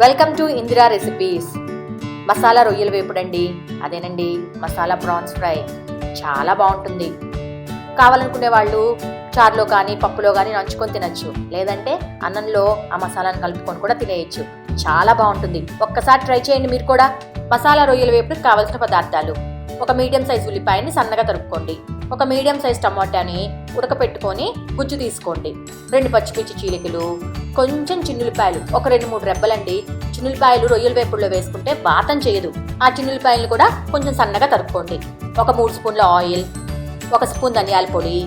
Welcome to Indira recipes. Masala రొయ్యలు వేపుడండి. అదేనండి, masala prawns fry చాలా బాగుంటుంది. కావాలనుకునే వాళ్ళు చారులో కానీ పప్పులో కానీ నంచుకొని తినచ్చు, లేదంటే అన్నంలో ఆ మసాలాను కలుపుకొని కూడా తినేయచ్చు. చాలా బాగుంటుంది. ఒక్కసారి ట్రై చేయండి మీరు కూడా. మసాలా రొయ్యల వేపుడుకి కావాల్సిన పదార్థాలు: ఒక మీడియం సైజ్ ఉల్లిపాయని సన్నగా తరుక్కోండి, ఒక మీడియం సైజ్ టమాటాని ఉడకపెట్టుకొని గుజ్జు తీసుకోండి, 2 పచ్చిమిర్చి చీలికలు, కొంచెం చిన్నులపాయలు, ఒక 2-3 రెబ్బలండి. చిన్నులపాయలు రొయ్యల వేపుడులో వేసుకుంటే వాతం చేయదు. ఆ చిన్నులపాయలను కూడా కొంచెం సన్నగా తరుక్కోండి. ఒక 3 స్పూన్ల ఆయిల్, 1 స్పూన్ ధనియాల పొడి,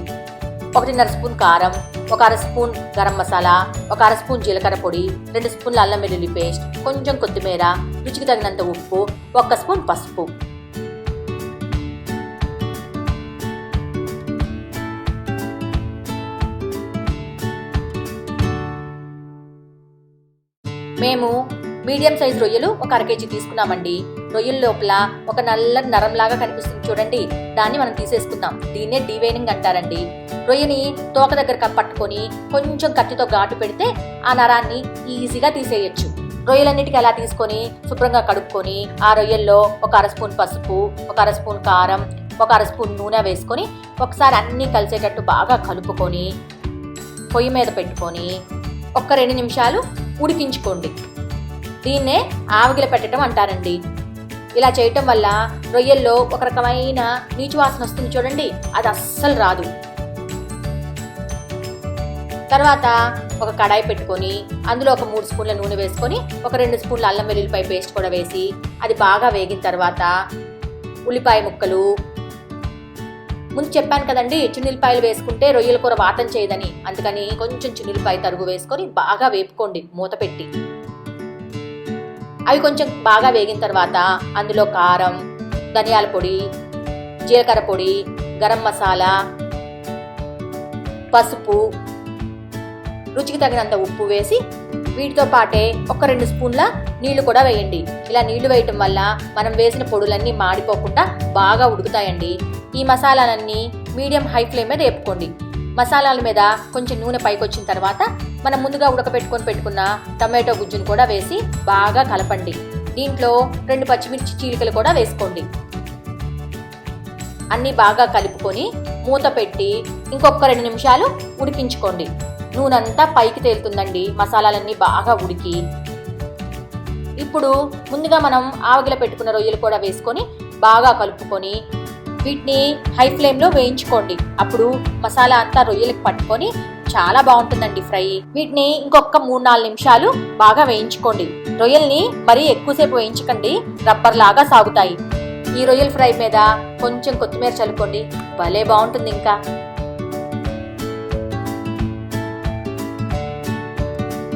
1.5 స్పూన్ కారం, 1/2 స్పూన్ గరం మసాలా, 1/2 స్పూన్ జీలకర్ర పొడి, 2 స్పూన్ల అల్లం వెల్లుల్లి పేస్ట్, కొంచెం కొత్తిమీర, రుచికి తగినంత ఉప్పు, 1 స్పూన్ పసుపు. మేము మీడియం సైజ్ రొయ్యలు ఒక 1/2 కేజీ తీసుకున్నామండి. రొయ్యల లోపల ఒక నల్లటి నరంలాగా కనిపిస్తుంది చూడండి, దాన్ని మనం తీసేసుకుందాం. దీన్నే డీవెయినింగ్ అంటారండి. రొయ్యని తోక దగ్గర పట్టుకొని కొంచెం కత్తితో ఘాటు పెడితే ఆ నరాన్ని ఈజీగా తీసేయచ్చు. రొయ్యలన్నిటికీ అలా తీసుకొని శుభ్రంగా కడుక్కొని ఆ రొయ్యల్లో 1/2 స్పూన్ పసుపు, 1/2 స్పూన్ కారం, 1/2 స్పూన్ నూనె వేసుకొని ఒకసారి అన్నీ కలిసేటట్టు బాగా కలుపుకొని పొయ్యి మీద పెట్టుకొని ఒక 2 నిమిషాలు ఉడికించుకోండి. దీన్నే ఆవిగిల పెట్టడం అంటారండి. ఇలా చేయటం వల్ల రొయ్యల్లో ఒక రకమైన నీచు వాసన వస్తుంది చూడండి, అది అస్సలు రాదు. తర్వాత ఒక కడాయి పెట్టుకొని అందులో ఒక 3 స్పూన్ల నూనె వేసుకొని ఒక 2 స్పూన్ల అల్లం వెల్లుల్లిపాయ పేస్ట్ కూడా వేసి అది బాగా వేగిన తర్వాత ఉల్లిపాయ ముక్కలు, ముందు చెప్పాను కదండి చిన్నులపాయలు వేసుకుంటే రొయ్యల కూర వాతం చేయదని, అందుకని కొంచెం చిన్నులపాయ తరుగు వేసుకొని బాగా వేపుకోండి మూత పెట్టి. అవి కొంచెం బాగా వేగిన తర్వాత అందులో కారం, ధనియాల పొడి, జీలకర్ర పొడి, గరం మసాలా, పసుపు, రుచికి తగినంత ఉప్పు వేసి వీటితో పాటే ఒక 2 స్పూన్ల నీళ్లు కూడా వేయండి. ఇలా నీళ్లు వేయటం వల్ల మనం వేసిన పొడులన్నీ మాడిపోకుండా బాగా ఉడుకుతాయండి. ఈ మసాలాలన్నీ మీడియం హై ఫ్లేమ్ మీద వేపుకోండి. మసాలాల మీద కొంచెం నూనె పైకి వచ్చిన తర్వాత మనం ముందుగా పెట్టుకున్న టమాటో గుజ్జును కూడా వేసి బాగా కలపండి. దీంట్లో 2 పచ్చిమిర్చి చీలికలు కూడా వేసుకోండి. అన్నీ బాగా కలుపుకొని మూత పెట్టి ఇంకొక 2 నిమిషాలు ఉడికించుకోండి. నూనె అంతా పైకి తేలుతుందండి మసాలాలన్నీ బాగా ఉడికి. ఇప్పుడు ముందుగా మనం ఆవగిల పెట్టుకున్న రొయ్యలు కూడా వేసుకొని బాగా కలుపుకొని వీటిని హై ఫ్లేమ్లో వేయించుకోండి. అప్పుడు మసాలా అంతా రొయ్యలకు పట్టుకొని చాలా బాగుంటుందండి ఫ్రై. వీటిని ఇంకొక 3-4 నిమిషాలు బాగా వేయించుకోండి. రొయ్యల్ని మరీ ఎక్కువసేపు వేయించకండి, రబ్బర్ లాగా సాగుతాయి. ఈ రొయ్యల ఫ్రై మీద కొంచెం కొత్తిమీర చల్లుకోండి, భలే బాగుంటుంది. ఇంకా